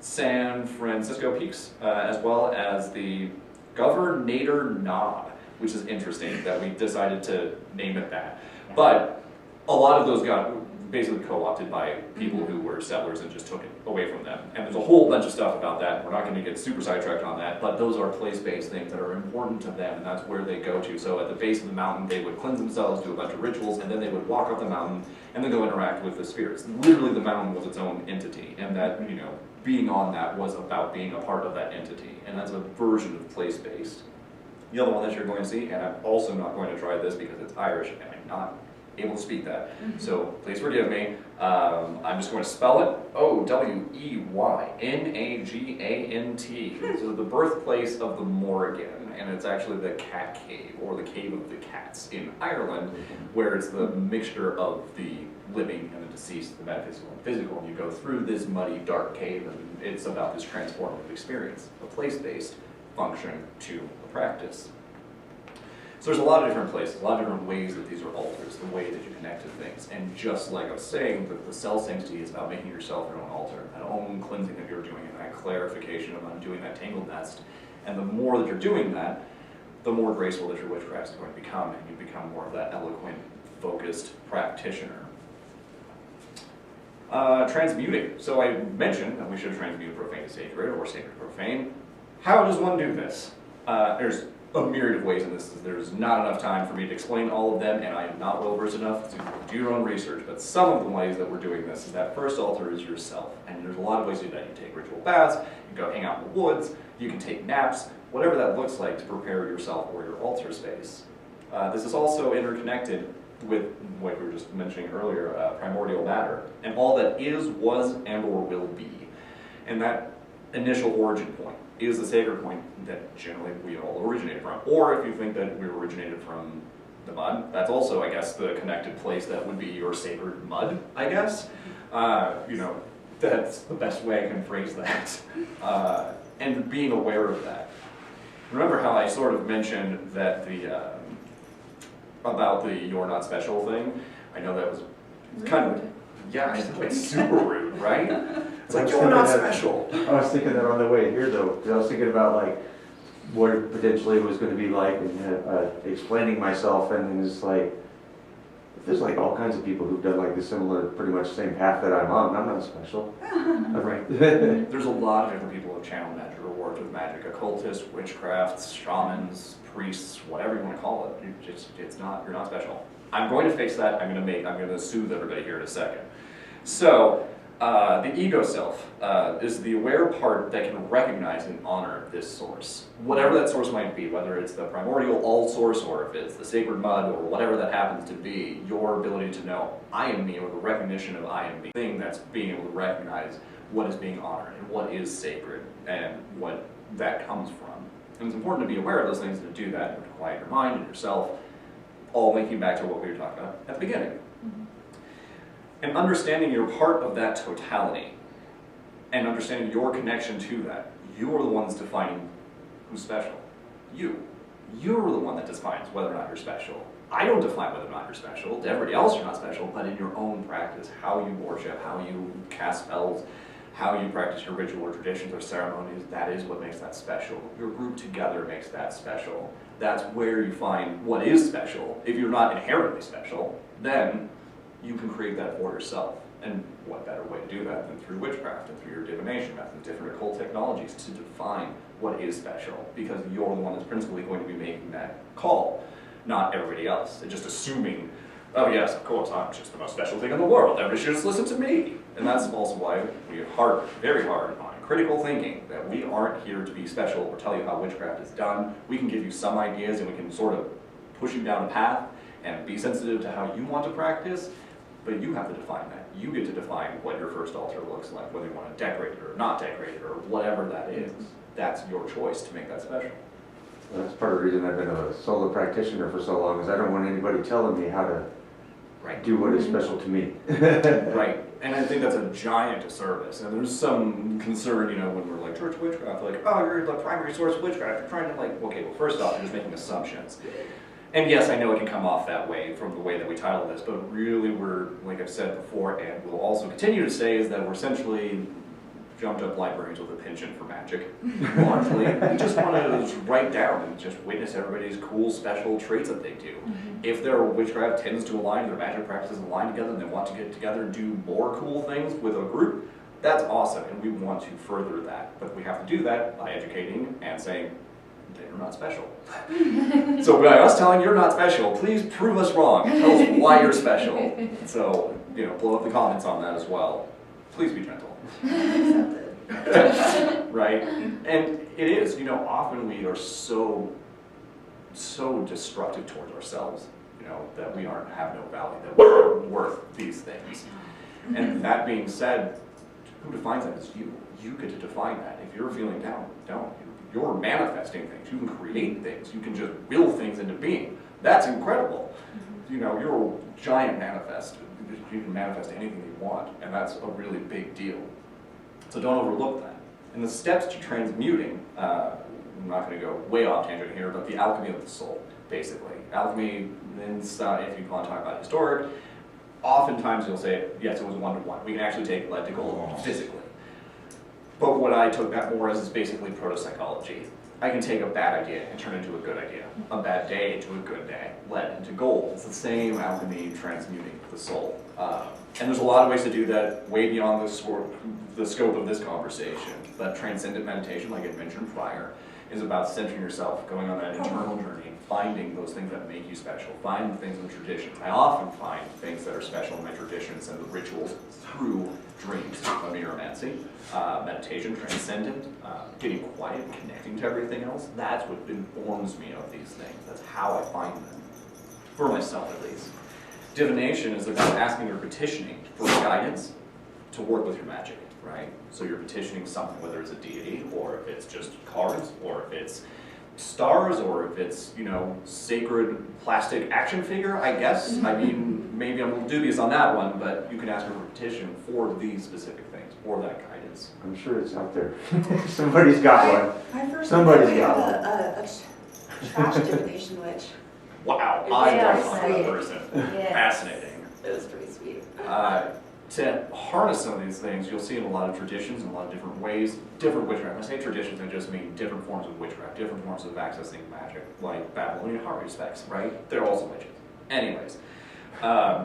San Francisco Peaks, as well as the Governator Knob, which is interesting that we decided to name it that. But a lot of those got basically co-opted by people who were settlers and just took it away from them. And there's a whole bunch of stuff about that. We're not going to get super sidetracked on that, but those are place-based things that are important to them, and that's where they go to. So at the base of the mountain, they would cleanse themselves, do a bunch of rituals, and then they would walk up the mountain and then go interact with the spirits. Literally, the mountain was its own entity, and that, you know, being on that was about being a part of that entity, and that's a version of place-based. The other one that you're going to see, and I'm also not going to try this because it's Irish, and I'm not able to speak that, so please forgive me. I'm just going to spell it. O-W-E-Y-N-A-G-A-N-T. So the birthplace of the Morrigan, and it's actually the Cat Cave, or the Cave of the Cats in Ireland, where it's the mixture of the living and the deceased, the metaphysical and physical, and you go through this muddy, dark cave, and it's about this transformative experience, a place-based function to a practice. So there's a lot of different places, a lot of different ways that these are altars, the way that you connect to things. And just like I was saying, the self-sanctity is about making yourself your own altar, that own cleansing that you're doing, and that clarification of undoing that tangled nest. And the more that you're doing that, the more graceful that your witchcraft is going to become, and you become more of that eloquent, focused practitioner. Transmuting. So I mentioned that we should transmute profane to sacred, or sacred to profane. How does one do this? There's a myriad of ways in this. There's not enough time for me to explain all of them, and I am not well versed enough to do your own research, but some of the ways that we're doing this is that first altar is yourself, and there's a lot of ways to do that. You take ritual baths, you go hang out in the woods, you can take naps, whatever that looks like to prepare yourself or your altar space. This is also interconnected with what we were just mentioning earlier, primordial matter, and all that is, was, and or will be. And that initial origin point is the sacred point that generally we all originated from. Or if you think that we originated from the mud, that's also, I guess, the connected place that would be your sacred mud, I guess. You know, that's the best way I can phrase that. And being aware of that. Remember how I sort of mentioned that about the "you're not special" thing? I know that was kind of, yeah, it's super rude, right? It's like, you're not special. I was thinking that on the way here though, because I was thinking about like what it potentially was going to be like, and explaining myself, and it's like, there's like all kinds of people who've done like the similar, pretty much same path that I'm on. I'm not special. Right. There's a lot of different people who channel magic or worked with magic, occultists, witchcrafts, shamans, priests, whatever you want to call it. You're not special. I'm going to fix that. I'm going to soothe everybody here in a second. So, the ego self is the aware part that can recognize and honor this source. Whatever that source might be, whether it's the primordial all source or if it's the sacred mud or whatever that happens to be, your ability to know I am me, or the recognition of I am me, thing that's being able to recognize what is being honored and what is sacred and what that comes from. And it's important to be aware of those things and to do that and to quiet your mind and yourself, all linking back to what we were talking about at the beginning. And understanding you're part of that totality and understanding your connection to that. You are the ones defining who's special. You're the one that defines whether or not you're special. I don't define whether or not you're special. To everybody else you're not special, but in your own practice, how you worship, how you cast spells, how you practice your ritual or traditions or ceremonies, that is what makes that special. Your group together makes that special. That's where you find what is special. If you're not inherently special, then you can create that for yourself. And what better way to do that than through witchcraft and through your divination method, different occult technologies to define what is special, because you're the one that's principally going to be making that call, not everybody else. And just assuming, oh yes, of course, I'm just the most special thing in the world, everybody should just listen to me. And that's also why we harp very hard on critical thinking, that we aren't here to be special or tell you how witchcraft is done. We can give you some ideas and we can sort of push you down a path and be sensitive to how you want to practice, but you have to define that. You get to define what your first altar looks like, whether you want to decorate it or not decorate it or whatever that is. That's your choice to make that special. Well, that's part of the reason I've been a solo practitioner for so long, is I don't want anybody telling me how to do what is special to me. Right, and I think that's a giant disservice. And there's some concern, you know, when we're like Church of Witchcraft, like, oh, you're the primary source of witchcraft. You're trying to like, okay, well, first off, you're just making assumptions. And yes, I know it can come off that way from the way that we title this, but really we're, like I've said before, and we'll also continue to say, is that we're essentially jumped up librarians with a penchant for magic, largely. We just want to just write down and just witness everybody's cool, special traits that they do. If their witchcraft tends to align, their magic practices align together, and they want to get together and do more cool things with a group, that's awesome, and we want to further that. But we have to do that by educating and saying, they're not special. So by us telling you're not special, please prove us wrong. Tell us why you're special. So, you know, blow up the comments on that as well. Please be gentle. Right? And it is, you know, often we are so destructive towards ourselves, you know, that we have no value, that we're worth these things. And that being said, who defines that is you. You get to define that. If you're feeling down, don't. You're manifesting things. You can create things. You can just will things into being. That's incredible. You know, you're a giant manifest. You can manifest anything you want, and that's a really big deal. So don't overlook that. And the steps to transmuting, I'm not going to go way off tangent here, but the alchemy of the soul, basically. Alchemy, if you want to talk about historic, oftentimes you'll say, yes, it was one-to-one. We can actually take lead to gold physically. But what I took that more as is basically proto-psychology. I can take a bad idea and turn it into a good idea. A bad day into a good day. Lead into gold. It's the same alchemy transmuting the soul. And there's a lot of ways to do that way beyond the scope of this conversation. But transcendent meditation, like I mentioned prior, is about centering yourself, going on that internal journey, and finding those things that make you special. Find the things in the traditions. I often find things that are special in my traditions and the rituals through dreams, neuromancy, meditation, transcendent, getting quiet, connecting to everything else. That's what informs me of these things. That's how I find them, for myself at least. Divination is about asking or petitioning for guidance to work with your magic, right? So you're petitioning something, whether it's a deity, or if it's just cards, or if it's stars, or if it's, you know, sacred plastic action figure, I guess. I mean, maybe I'm a little dubious on that one, but you can ask for a petition for these specific things, for that guidance. I'm sure it's out there. Somebody's got one. My first Somebody's memory got of one. a trash divination witch. Wow, Yeah, I'm definitely sweet. that person. Yeah. Fascinating. It was pretty sweet. To harness some of these things, you'll see in a lot of traditions, in a lot of different ways, different witchcraft. When I say traditions, I just mean different forms of witchcraft, different forms of accessing magic, like Babylonian heart respects, right? They're also witches. Anyways,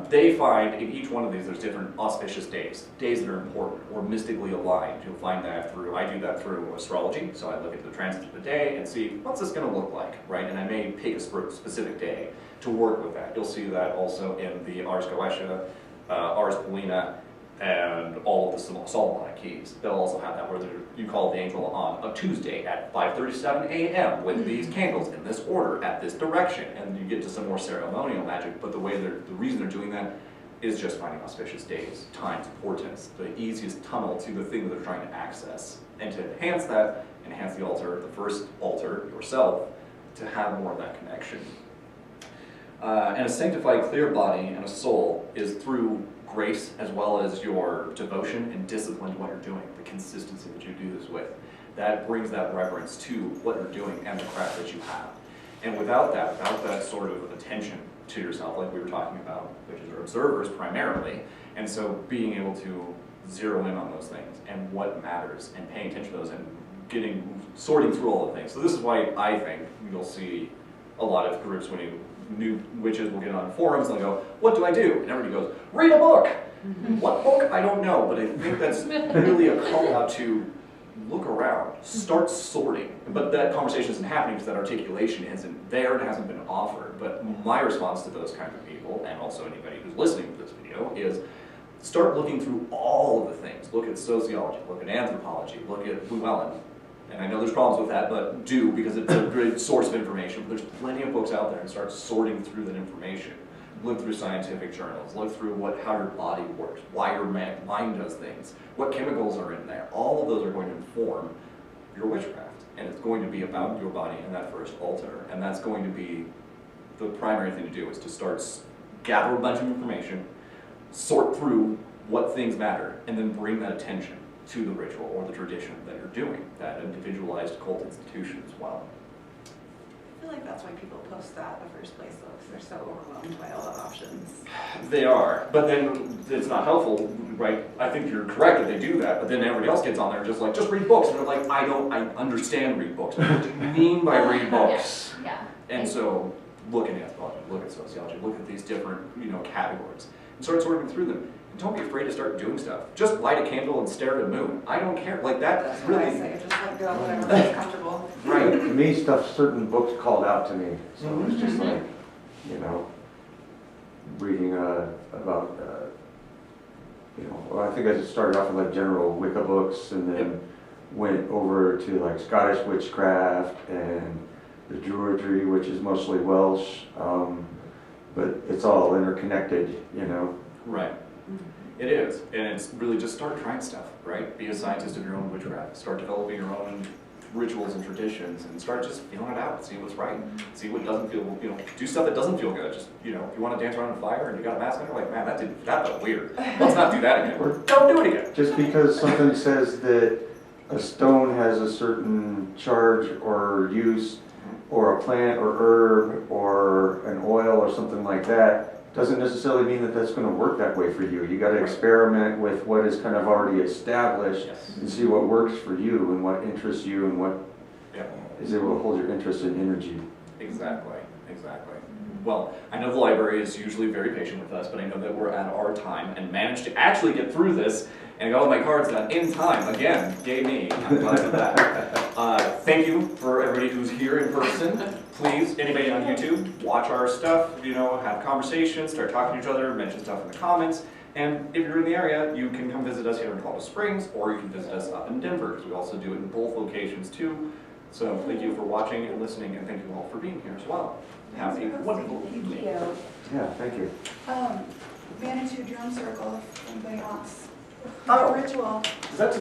they find in each one of these there's different auspicious days that are important or mystically aligned. You'll find that I do that through astrology, so I look at the transit of the day and see what's this going to look like, right? And I may pick a specific day to work with that. You'll see that also in the Ars Goetia, Ars Paulina, and all of the Solomonic keys. They'll also have that where you call the angel on a Tuesday at 5:37 a.m. with these candles in this order at this direction, and you get to some more ceremonial magic. But the reason they're doing that is just finding auspicious days, times, portents, the easiest tunnel to the thing that they're trying to access, and to enhance the altar, the first altar yourself, to have more of that connection. And a sanctified clear body and a soul is through grace as well as your devotion and discipline to what you're doing, the consistency that you do this with. That brings that reverence to what you're doing and the craft that you have. And without that sort of attention to yourself, like we were talking about, which is our observers primarily, and so being able to zero in on those things and what matters and paying attention to those and sorting through all the things. So this is why I think you'll see a lot of groups, when new witches will get on forums, they'll go, what do I do? And everybody goes, read a book. What book? I don't know, but I think that's really a call out to look around, start sorting. But that conversation isn't happening because that articulation isn't there and hasn't been offered. But my response to those kinds of people, and also anybody who's listening to this video, is start looking through all of the things. Look at sociology, look at anthropology, look at Llewellyn. And I know there's problems with that, but do, because it's a great source of information. But there's plenty of books out there, and start sorting through that information. Look through scientific journals, look through how your body works, why your mind does things, what chemicals are in there. All of those are going to inform your witchcraft. And it's going to be about your body and that first altar. And that's going to be the primary thing to do, is to start gather a bunch of information, sort through what things matter, and then bring that attention to the ritual or the tradition that you're doing, that individualized cult institution as well. I feel like that's why people post that in the first place, though, because they're so overwhelmed by all the options. They are, but then it's not helpful, right? I think you're correct that they do that, but then everybody else gets on there just like, just read books. And they're like, I understand read books. What do you mean by read books? Yeah. And so look at anthropology, look at sociology, look at these different, categories, and start sorting through them. And don't be afraid to start doing stuff. Just light a candle and stare at a moon. I don't care. Like That's really. what I say, just like do whatever feels comfortable. Right, to me, certain books called out to me, so it's just like, reading about, well, I think I just started off with like general Wicca books, and then went over to like Scottish witchcraft and the Druidry, which is mostly Welsh, but it's all interconnected, Right. It is, and it's really just start trying stuff, right? Be a scientist of your own witchcraft. Start developing your own rituals and traditions, and start just feeling it out. See what's right. See what doesn't feel. Do stuff that doesn't feel good. Just if you want to dance around a fire and you got a mask on, you're like, man, that felt weird. Let's not do that again. Or don't do it again. Just because something says that a stone has a certain charge or use, or a plant or herb or an oil or something like that, doesn't necessarily mean that that's going to work that way for you. You got to experiment with what is kind of already established and see what works for you and what interests you and what is able to hold your interest and energy. Exactly. Well, I know the library is usually very patient with us, but I know that we're at our time and managed to actually get through this and got all my cards done in time. Again, yay me. I'm glad for that. Thank you for everybody who's here in person. Please, anybody on YouTube, watch our stuff, have conversations, start talking to each other, mention stuff in the comments. And if you're in the area, you can come visit us here in Colorado Springs, or you can visit us up in Denver, because we also do it in both locations too. So thank you for watching and listening, and thank you all for being here as well. Have a wonderful evening. Yeah, thank you. Manitou drum circle, if anybody wants a ritual. Is that